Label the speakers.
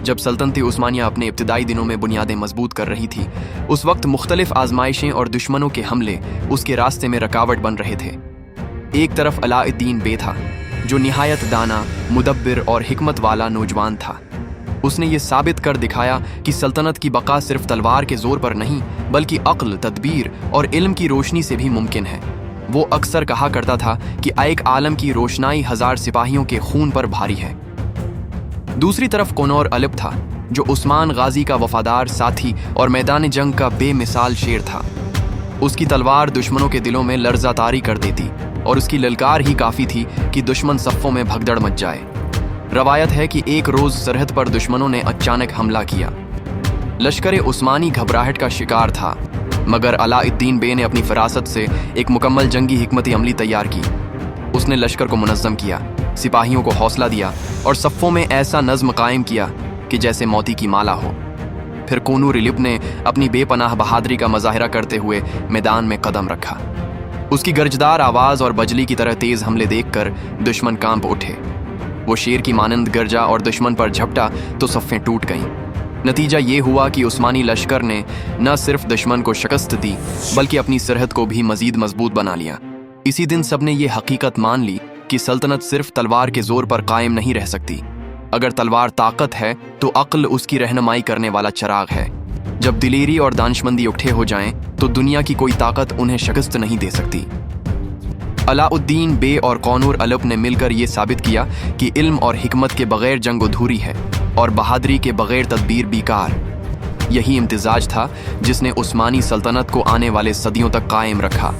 Speaker 1: जब सल्तनत उस्मानिया अपने इब्तिदाई दिनों में बुनियादें मजबूत कर रही थी, उस वक्त मुख्तलिफ आजमाइशें और दुश्मनों के हमले उसके रास्ते में रकावट बन रहे थे। एक तरफ अलाउद्दीन बे था, जो निहायत दाना, मुदब्बिर और हिकमत वाला नौजवान था। उसने ये साबित कर दिखाया कि सल्तनत की बका सिर्फ तलवार के जोर पर नहीं, बल्कि अक्ल, तदबीर और इल्म की रोशनी से भी मुमकिन है। वो अक्सर कहा करता था कि एक आलम की रोशनाई 1000 सिपाहियों के खून पर भारी है। दूसरी तरफ कोनौर अलिब था, जो उस्मान गाजी का वफादार साथी और मैदान जंग का बेमिसाल शेर था। उसकी तलवार दुश्मनों के दिलों में लर्जा तारी कर देती और उसकी ललकार ही काफ़ी थी कि दुश्मन सफ़ों में भगदड़ मच जाए। रवायत है कि एक रोज़ सरहद पर दुश्मनों ने अचानक हमला किया। लश्कर उस्मानी घबराहट का शिकार था, मगर अलाउद्दीन बे ने अपनी फरासत से एक मुकम्मल जंगी हिकमत अमली तैयार की। उसने लश्कर को मुनज़्ज़म किया, सिपाहियों को हौसला दिया और सफ़ों में ऐसा नज़्म कायम किया कि जैसे मोती की माला हो। फिर कोनूर अलिब ने अपनी बेपनाह बहादुरी का मुजाहिरा करते हुए मैदान में कदम रखा। उसकी गर्जदार आवाज़ और बजली की तरह तेज़ हमले देखकर दुश्मन कांप उठे। वो शेर की मानंद गरजा और दुश्मन पर झपटा तो सफ़ें टूट गईं। नतीजा ये हुआ कि उस्मानी लश्कर ने न सिर्फ दुश्मन को शिकस्त दी, बल्कि अपनी सरहद को भी मज़ीद मजबूत बना लिया। इसी दिन सबने ये हकीकत मान ली कि सल्तनत सिर्फ तलवार के जोर पर कायम नहीं रह सकती। अगर तलवार ताकत है तो अक्ल उसकी रहनुमाई करने वाला चिराग है। जब दिलेरी और दानिशमंदी इकट्ठे हो जाएं, तो दुनिया की कोई ताकत उन्हें शिकस्त नहीं दे सकती। अलाउद्दीन बे और कोनूर अलिब ने मिलकर ये साबित किया कि इल्म और हिकमत के बगैर जंग अधूरी है और बहादुरी के बगैर तदबीर बेकार। यही इम्तिजाज था जिसने उस्मानी सल्तनत को आने वाले सदियों तक कायम रखा।